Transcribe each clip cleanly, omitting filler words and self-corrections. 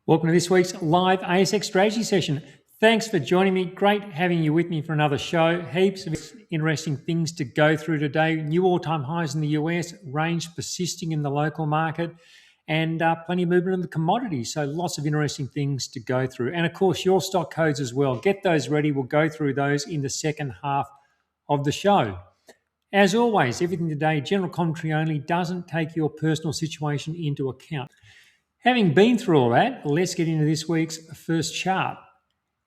Welcome to this week's live ASX strategy session. Thanks for joining me. Great having you with me for another show. Heaps of interesting things to go through today. New all-time highs in the US, range persisting in the local market, and plenty of movement in the commodities. So lots of interesting things to go through. And of course, your stock codes as well. Get those ready. We'll go through those in the second half of the show. As always, everything today, general commentary only, doesn't take your personal situation into account. Having been through all that, let's get into this week's first chart.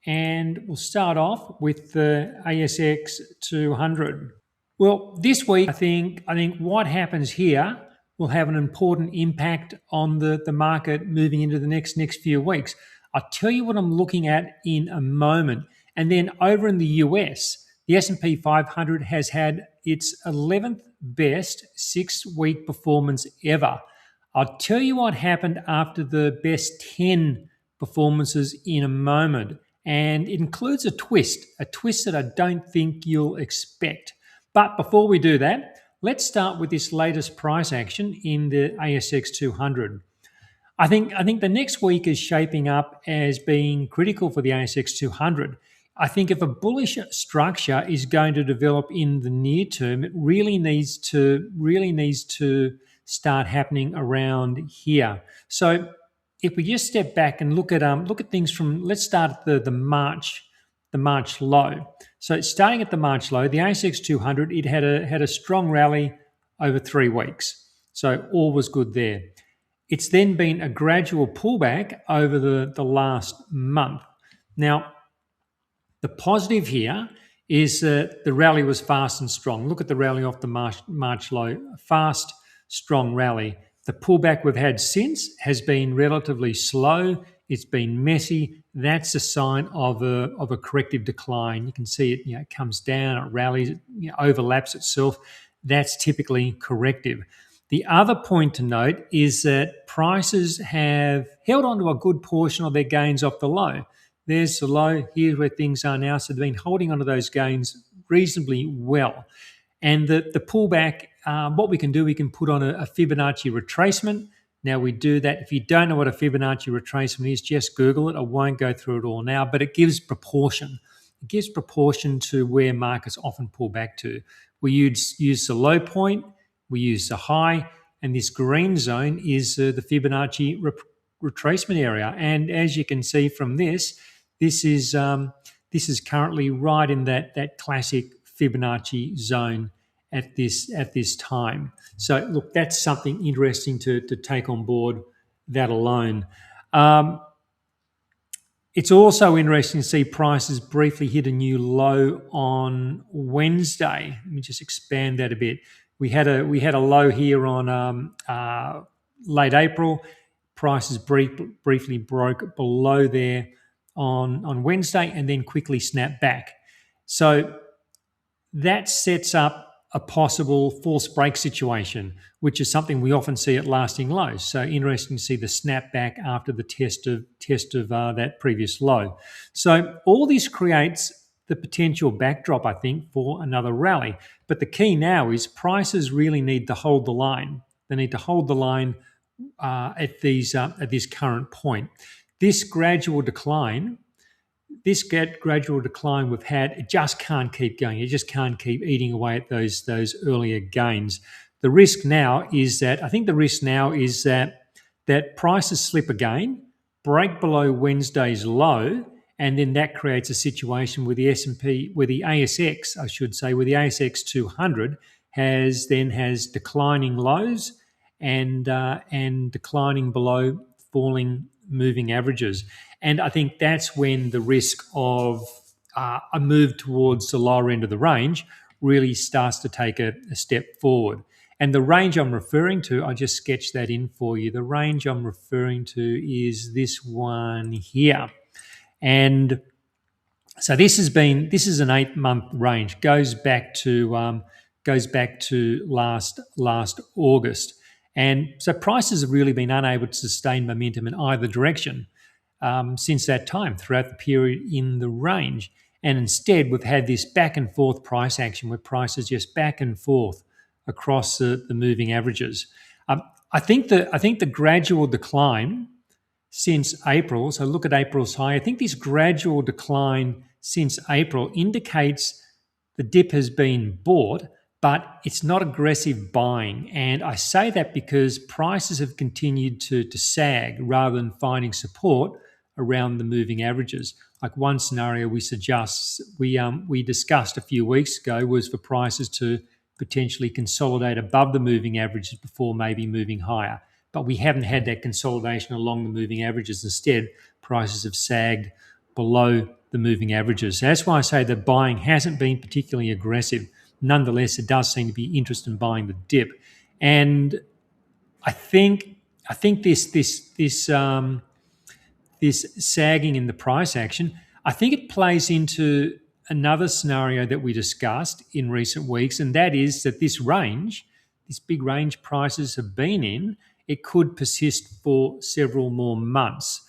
And we'll start off with the ASX 200. Well, this week, I think what happens here will have an important impact on the market moving into the next few weeks. I'll tell you what I'm looking at in a moment. And then over in the US, the S&P 500 has had its 11th best 6-week performance ever. I'll tell you what happened after the best 10 performances in a moment. And it includes a twist that I don't think you'll expect. But before we do that, let's start with this latest price action in the ASX 200. I think the next week is shaping up as being critical for the ASX 200. I think if a bullish structure is going to develop in the near term, it really needs to start happening around here. So if we just step back and look at things from, let's start at the March low. So starting at the March low, the ASX 200, it had a strong rally over 3 weeks. So all was good there. It's then been a gradual pullback over the last month. Now, the positive here is that the rally was fast and strong. Look at the rally off the March low, fast, strong rally. The pullback we've had since has been relatively slow. It's been messy. That's a sign of a corrective decline. You can see it, it comes down, it rallies, it overlaps itself. That's typically corrective. The other point to note is that prices have held on to a good portion of their gains off the low. There's the low, here's where things are now. So they've been holding onto those gains reasonably well. And the pullback, what we can do, we can put on a Fibonacci retracement. Now we do that. If you don't know what a Fibonacci retracement is, just Google it. I won't go through it all now, but it gives proportion. It gives proportion to where markets often pull back to. We use the low point, we use the high, and this green zone is the Fibonacci retracement area. And as you can see from this is currently right in that classic Fibonacci zone at this time. So look, that's something interesting to take on board, that alone. It's also interesting to see prices briefly hit a new low on Wednesday. Let me just expand that a bit. We had a low here on late April. Prices briefly broke below there on Wednesday and then quickly snapped back. So that sets up a possible false break situation, which is something we often see at lasting lows. So interesting to see the snapback after the test of that previous low. So all this creates the potential backdrop, I think, for another rally. But the key now is prices really need to hold the line. They need to hold the line at this current point. This gradual decline we've had, it just can't keep going. It just can't keep eating away at those earlier gains. The risk now is that prices slip again, break below Wednesday's low, and then that creates a situation where the ASX 200 has declining lows and declining below falling moving averages. And I think that's when the risk of a move towards the lower end of the range really starts to take a step forward. And the range I'm referring to, I just sketched that in for you. The range I'm referring to is this one here. And so this is an 8-month range, goes back to last August. And so prices have really been unable to sustain momentum in either direction since that time, throughout the period in the range. And instead, we've had this back and forth price action where prices just back and forth across the moving averages. I think the gradual decline since April. So look at April's high. I think this gradual decline since April indicates the dip has been bought, but it's not aggressive buying. And I say that because prices have continued to sag rather than finding support around the moving averages. Like one scenario we discussed a few weeks ago was for prices to potentially consolidate above the moving averages before maybe moving higher. But we haven't had that consolidation along the moving averages. Instead, prices have sagged below the moving averages. So that's why I say that buying hasn't been particularly aggressive. Nonetheless, it does seem to be interest in buying the dip. And I think this sagging in the price action, I think it plays into another scenario that we discussed in recent weeks, and that is that this big range prices have been in, it could persist for several more months.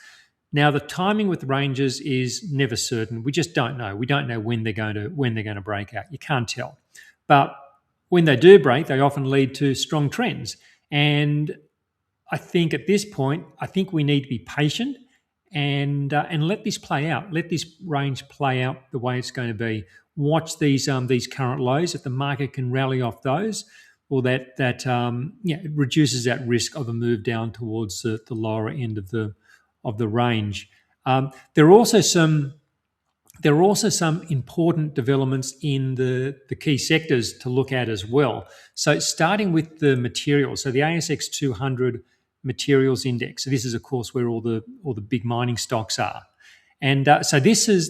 Now, the timing with ranges is never certain. We just don't know. We don't know when they're going to break out. You can't tell. But when they do break, they often lead to strong trends. And I think at this point, we need to be patient and let this play out. Let this range play out the way it's going to be. Watch these current lows. If the market can rally off those, well, that it reduces that risk of a move down towards the lower end of the range. There are also some important developments in the key sectors to look at as well. So starting with the materials, so the ASX 200 materials index. So this is, of course, where all the big mining stocks are, and so this has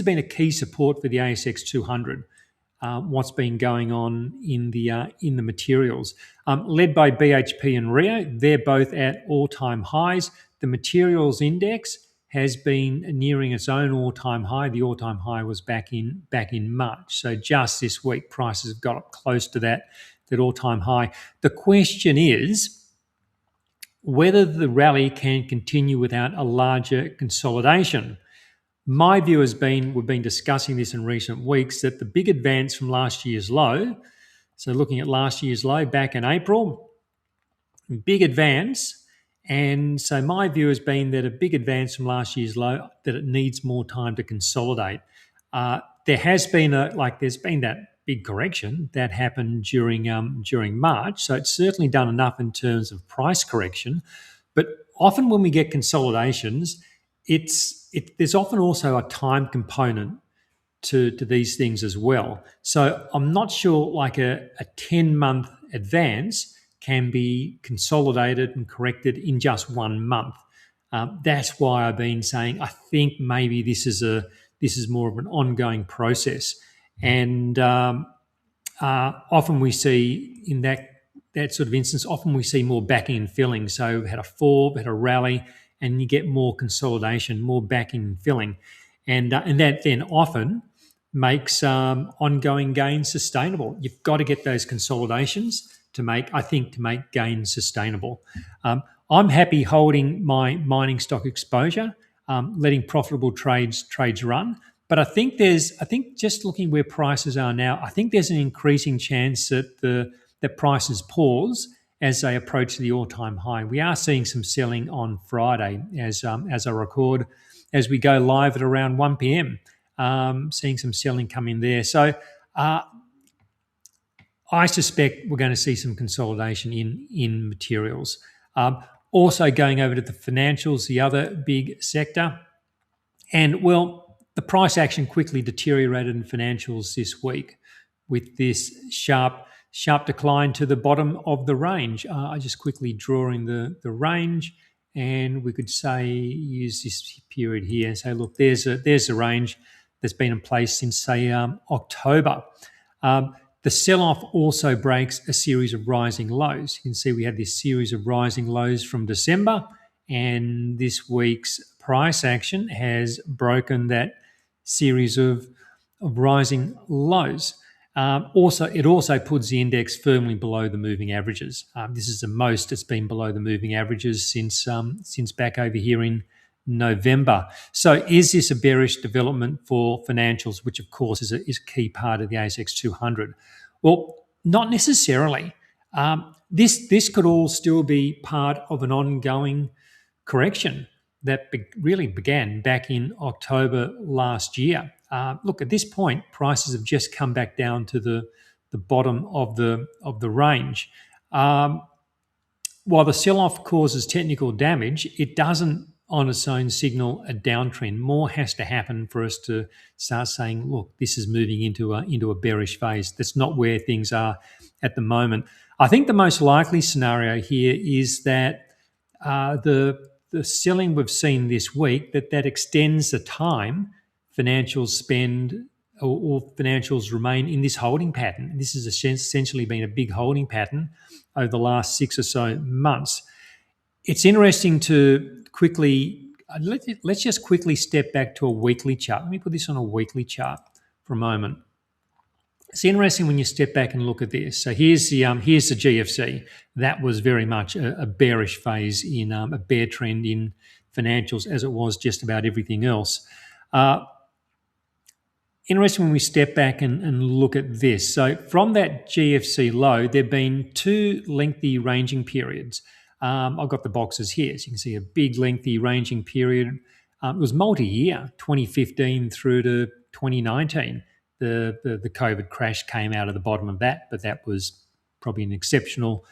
been a key support for the ASX 200. What's been going on in the materials, led by BHP and Rio. They're both at all-time highs. The materials index has been nearing its own all-time high. The all-time high was back in March. So just this week, prices have got up close to that all-time high. The question is whether the rally can continue without a larger consolidation. My view has been, we've been discussing this in recent weeks, that the big advance from last year's low, so looking at last year's low back in April, big advance. And so my view has been that a big advance from last year's low, that it needs more time to consolidate. There's been that big correction that happened during March. So it's certainly done enough in terms of price correction. But often when we get consolidations, there's often also a time component to these things as well. So I'm not sure like a 10-month advance can be consolidated and corrected in just 1 month. That's why I've been saying I think maybe this is more of an ongoing process. And often we see in that sort of instance, often we see more backing and filling. So we had a fall, we had a rally, and you get more consolidation, more backing and filling. And that then often makes ongoing gains sustainable. You've got to get those consolidations to make gains sustainable. I'm happy holding my mining stock exposure, letting profitable trades run. But I think just looking where prices are now, I think there's an increasing chance that prices pause as they approach the all-time high. We are seeing some selling on Friday as I record, as we go live at around 1 p.m. Seeing some selling come in there. So I suspect we're going to see some consolidation in materials. Also going over to the financials, the other big sector. And well, the price action quickly deteriorated in financials this week with this sharp decline to the bottom of the range. I just quickly draw in the range, and we could use this period here and say, look, there's a range that's been in place since, say, October. The sell-off also breaks a series of rising lows. You can see we had this series of rising lows from December, and this week's price action has broken that series of rising lows. It also puts the index firmly below the moving averages. This is the most it's been below the moving averages since back over here in November. So is this a bearish development for financials, which of course is a key part of the ASX 200? Well, not necessarily. This could all still be part of an ongoing correction that really began back in October last year. Look, at this point, prices have just come back down to the bottom of the range. While the sell-off causes technical damage, it doesn't on its own signal a downtrend. More has to happen for us to start saying, look, this is moving into a bearish phase. That's not where things are at the moment. I think the most likely scenario here is that the selling we've seen this week, that extends the time financials spend or financials remain in this holding pattern. This has essentially been a big holding pattern over the last 6 or so months. It's interesting to let's just quickly step back to a weekly chart. Let me put this on a weekly chart for a moment. It's interesting when you step back and look at this. So here's the GFC. That was very much a bearish phase in a bear trend in financials, as it was just about everything else. Interesting when we step back and look at this. So from that GFC low, there have been 2 lengthy ranging periods. I've got the boxes here, so you can see a big lengthy ranging period. It was multi-year, 2015 through to 2019. The COVID crash came out of the bottom of that, but that was probably an exceptional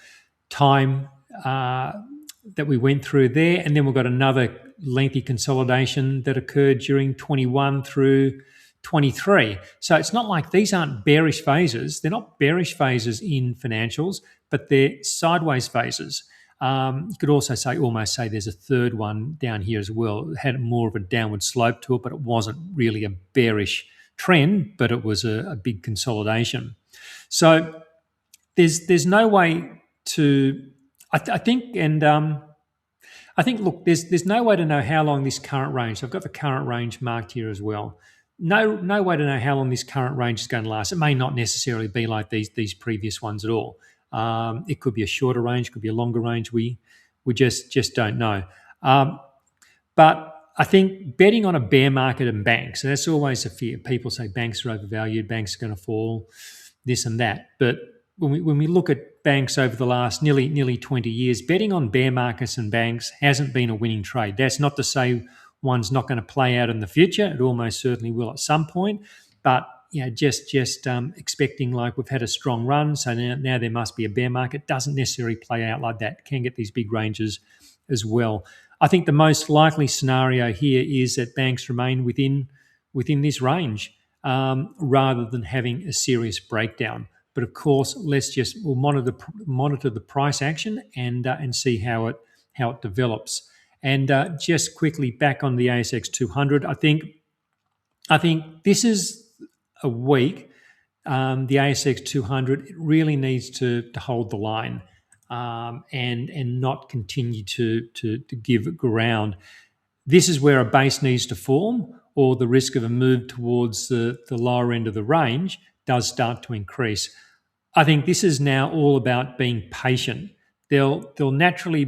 time that we went through there. And then we've got another lengthy consolidation that occurred during 21 through 23. So it's not like these aren't bearish phases. They're not bearish phases in financials, but they're sideways phases. You could also almost say there's a third one down here as well. It had more of a downward slope to it, but it wasn't really a bearish trend, but it was a big consolidation. So there's no way to, I think, look, there's no way to know how long this current range, I've got the current range marked here as well. No way to know how long this current range is going to last. It may not necessarily be like these previous ones at all. It could be a shorter range, could be a longer range. We just don't know. But I think betting on a bear market and banks, and that's always a fear. People say banks are overvalued, banks are going to fall, this and that. But when we look at banks over the last nearly 20 years, betting on bear markets and banks hasn't been a winning trade. That's not to say one's not going to play out in the future. It almost certainly will at some point. But just expecting like we've had a strong run, so now there must be a bear market, doesn't necessarily play out like that. Can get these big ranges as well. I think the most likely scenario here is that banks remain within this range rather than having a serious breakdown. But of course, we'll monitor the price action and see how it develops. And just quickly back on the ASX 200, I think this is a week. The ASX 200 really needs to hold the line and not continue to give ground. This is where a base needs to form, or the risk of a move towards the lower end of the range does start to increase. I think this is now all about being patient. There's naturally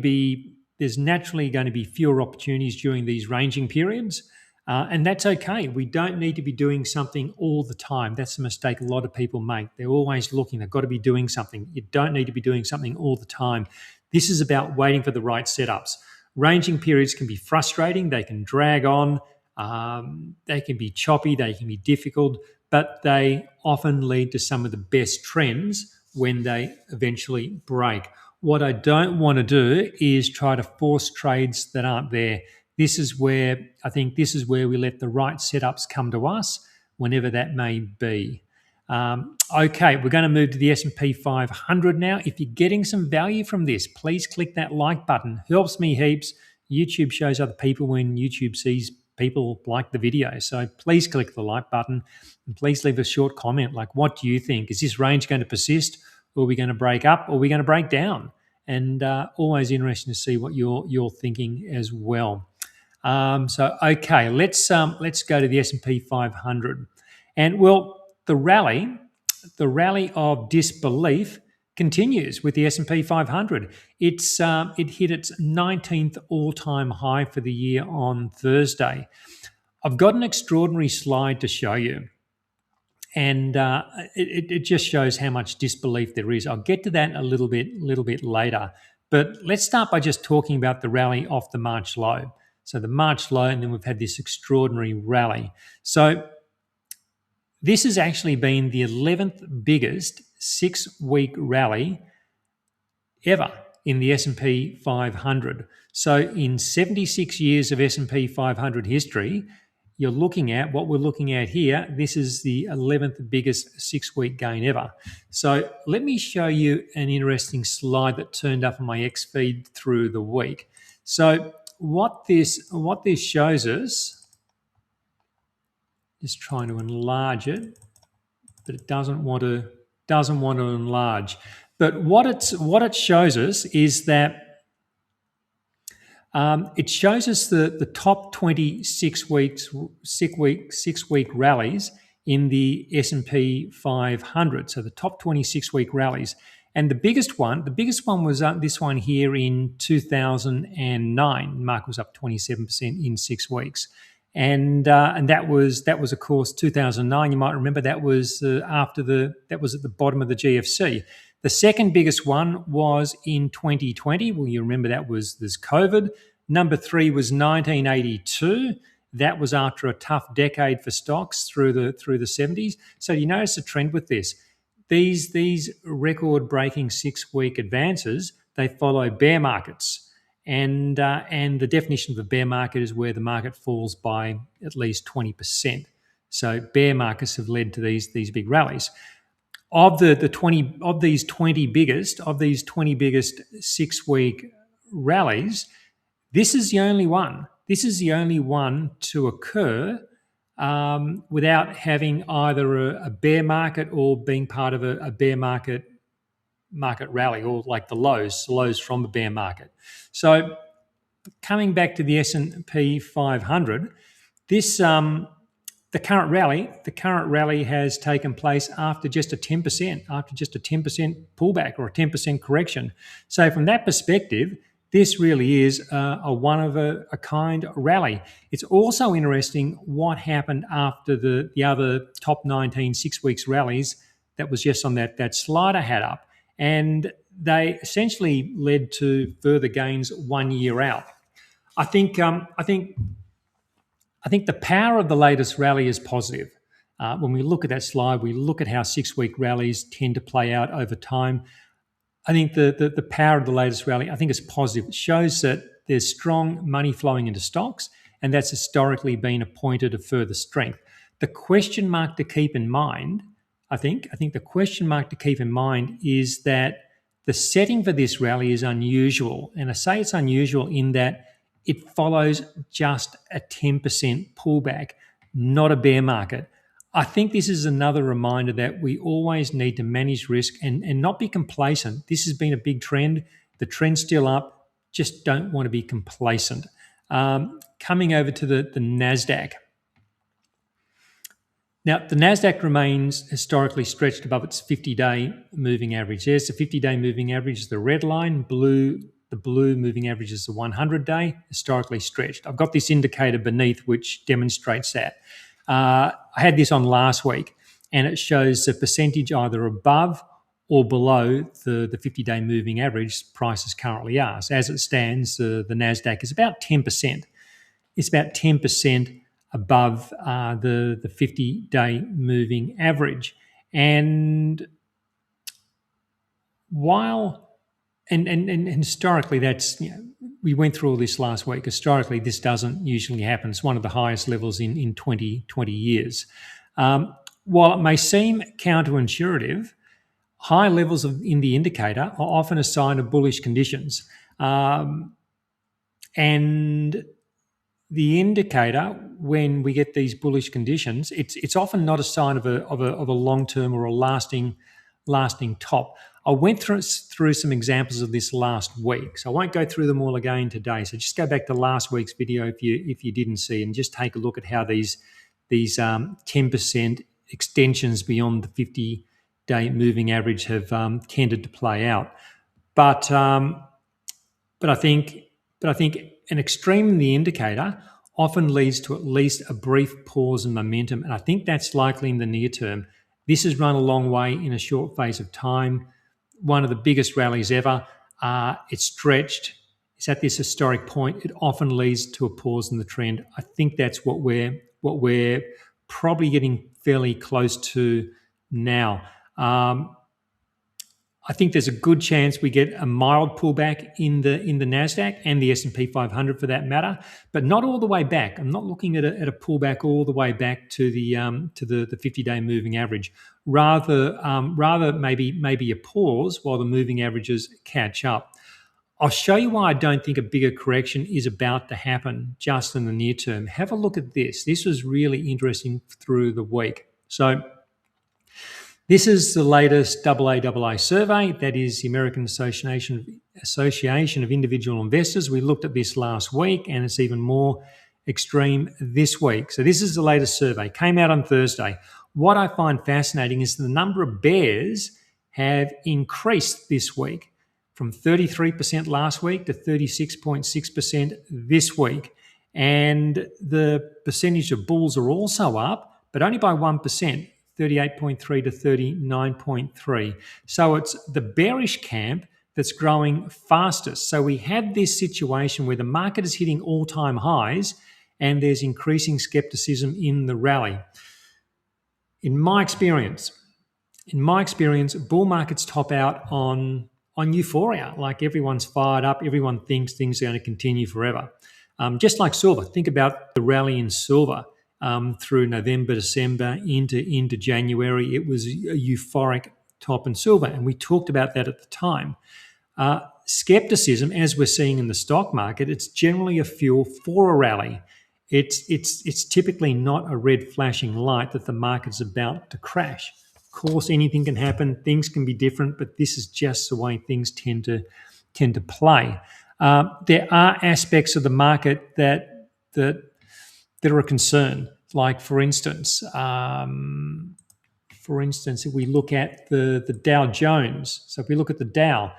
going to be fewer opportunities during these ranging periods, and that's okay. We don't need to be doing something all the time. That's a mistake a lot of people make. They're always looking. They've got to be doing something. You don't need to be doing something all the time. This is about waiting for the right setups. Ranging periods can be frustrating. They can drag on. They can be choppy. They can be difficult, but they often lead to some of the best trends when they eventually break. What I don't want to do is try to force trades that aren't there. This is where we let the right setups come to us, whenever that may be. Okay, we're going to move to the S&P 500 now. If you're getting some value from this, please click that like button. Helps me heaps. YouTube shows other people when YouTube sees people like the video. So please click the like button and please leave a short comment like, what do you think? Is this range going to persist? Or are we going to break up? Or are we going to break down? And always interesting to see what you're thinking as well. Okay, let's go to the S&P 500. And well, the rally of disbelief continues with the S&P 500. It hit its 19th all-time high for the year on Thursday. I've got an extraordinary slide to show you, and it just shows how much disbelief there is. I'll get to that a little bit later. But let's start by just talking about the rally off the March low. So the March low, and then we've had this extraordinary rally. So this has actually been the 11th biggest 6-week rally ever in the S&P 500. So in 76 years of S&P 500 history, you're looking at what we're looking at here. This is the 11th biggest 6-week gain ever. So let me show you an interesting slide that turned up on my X feed through the week. So what this shows us, just trying to enlarge it, but it doesn't want to enlarge. But what it shows us is that it shows us the top 20 6-week rallies in the S&P 500. So the top 26-week rallies, and the biggest one was this one here in 2009. Market was up 27% in 6 weeks, and that was of course 2009. You might remember that was that was at the bottom of the GFC. The second biggest one was in 2020. Well, you remember there's COVID. Number 3 was 1982. That was after a tough decade for stocks through the 70s. So you notice a trend with this. These record-breaking 6-week advances, they follow bear markets. And the definition of a bear market is where the market falls by at least 20%. So bear markets have led to these big rallies. Of these 20 biggest 6-week rallies, this is the only one. This is the only one to occur without having either a bear market or being part of a bear market rally, or like the lows from a bear market. So coming back to the S&P 500, this the current rally has taken place after just a 10% pullback or a 10% correction. So from that perspective, this really is a one-of-a-kind rally. It's also interesting what happened after the other top 19 6 weeks rallies that was just on that slide I had up. And they essentially led to further gains 1 year out. I think the power of the latest rally is positive. When we look at that slide, we look at how 6-week rallies tend to play out over time. I think the power of the latest rally, I think, is positive. It shows that there's strong money flowing into stocks, and that's historically been a pointer to further strength. The question mark to keep in mind, I think the question mark to keep in mind is that the setting for this rally is unusual. And I say it's unusual in that it follows just a 10% pullback, not a bear market. I think this is another reminder that we always need to manage risk and not be complacent. This has been a big trend. The trend's still up. Just don't want to be complacent. Coming over to the Nasdaq. Now, the Nasdaq remains historically stretched above its 50-day moving average. There's the 50-day moving average, the red line. The blue moving average is the 100-day, historically stretched. I've got this indicator beneath which demonstrates that. I had this on last week, and it shows the percentage either above or below the 50-day moving average prices currently are. So as it stands, the Nasdaq is about 10%. It's about 10% above the 50-day moving average. And historically, that's, we went through all this last week. Historically, this doesn't usually happen. It's one of the highest levels in 20 years. While it may seem counterintuitive, high levels in the indicator are often a sign of bullish conditions. And the indicator, when we get these bullish conditions, it's often not a sign of a long-term or a lasting top. I went through some examples of this last week, so I won't go through them all again today. So just go back to last week's video if you didn't see, and just take a look at how these 10% extensions beyond the 50-day moving average have tended to play out. But I think an extreme in the indicator often leads to at least a brief pause in momentum, and I think that's likely in the near term. This has run a long way in a short phase of time. One of the biggest rallies ever. it's stretched, it's at this historic point, it often leads to a pause in the trend. I think that's what we're probably getting fairly close to now. I think there's a good chance we get a mild pullback in the Nasdaq and the S&P 500 for that matter, but not all the way back. I'm not looking at a pullback all the way back to the 50-day moving average. Rather maybe a pause while the moving averages catch up. I'll show you why I don't think a bigger correction is about to happen just in the near term. Have a look at this. This was really interesting through the week. So this is the latest AAA survey. That is the American Association of Individual Investors. We looked at this last week, and it's even more extreme this week. So this is the latest survey. Came out on Thursday. What I find fascinating is the number of bears have increased this week from 33% last week to 36.6% this week. And the percentage of bulls are also up, but only by 1%. 38.3 to 39.3. So it's the bearish camp that's growing fastest. So we have this situation where the market is hitting all-time highs and there's increasing skepticism in the rally. In my experience, bull markets top out on euphoria. Like everyone's fired up, everyone thinks things are going to continue forever. Just like silver. Think about the rally in silver. Through November, December, into January. It was a euphoric top in silver, and we talked about that at the time. Skepticism, as we're seeing in the stock market, it's generally a fuel for a rally. It's typically not a red flashing light that the market's about to crash. Of course, anything can happen, things can be different, but this is just the way things tend to play. There are aspects of the market that are a concern. Like for instance, if we look at the Dow Jones. So if we look at the Dow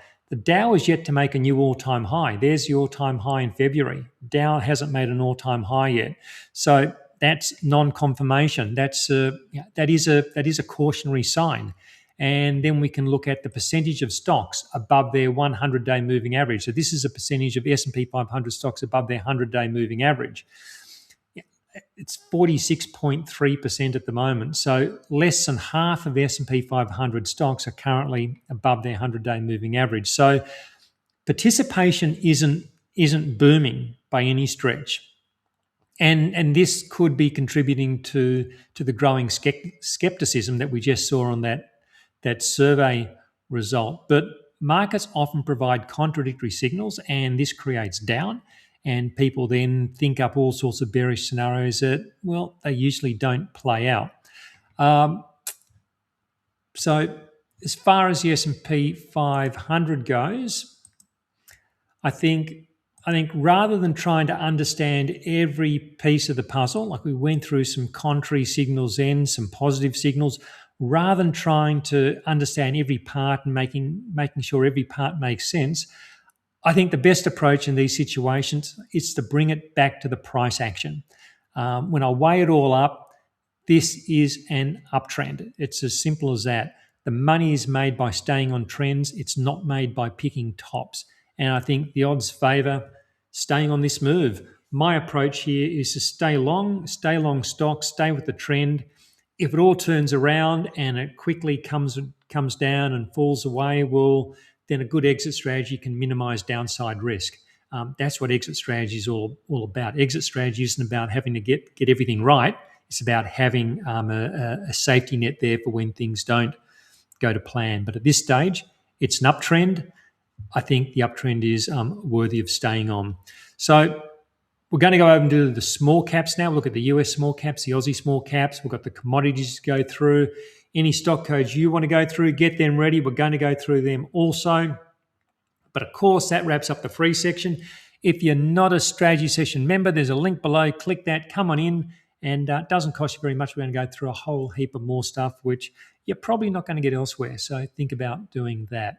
is yet to make a new all-time high. There's the all-time high in February. Dow hasn't made an all-time high yet. So that's non-confirmation. That is a cautionary sign. And then we can look at the percentage of stocks above their 100-day moving average. So this is a percentage of S&P 500 stocks above their 100-day moving average. It's 46.3% at the moment. So less than half of S&P 500 stocks are currently above their 100-day moving average. So participation isn't booming by any stretch. And this could be contributing to the growing skepticism that we just saw on that survey result. But markets often provide contradictory signals, and this creates doubt. And people then think up all sorts of bearish scenarios that, well, they usually don't play out. So as far as the S&P 500 goes, I think rather than trying to understand every piece of the puzzle, like we went through some contrary signals then, some positive signals, rather than trying to understand every part and making sure every part makes sense, I think the best approach in these situations is to bring it back to the price action. When I weigh it all up, this is an uptrend. It's as simple as that. The money is made by staying on trends. It's not made by picking tops. And I think the odds favour staying on this move. My approach here is to stay long stock, stay with the trend. If it all turns around and it quickly comes down and falls away, well, then a good exit strategy can minimize downside risk. That's what exit strategy is all about. Exit strategy isn't about having to get everything right. It's about having a safety net there for when things don't go to plan. But at this stage, it's an uptrend. I think the uptrend is worthy of staying on. So we're going to go over and do the small caps now. We'll look at the US small caps, the Aussie small caps. We've got the commodities to go through. Any stock codes you want to go through, get them ready. We're going to go through them also. But of course, that wraps up the free section. If you're not a strategy session member, there's a link below. Click that, come on in, and it doesn't cost you very much. We're going to go through a whole heap of more stuff, which you're probably not going to get elsewhere. So think about doing that.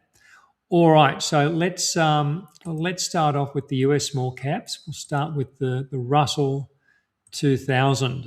All right, so let's start off with the US small caps. We'll start with the Russell 2000.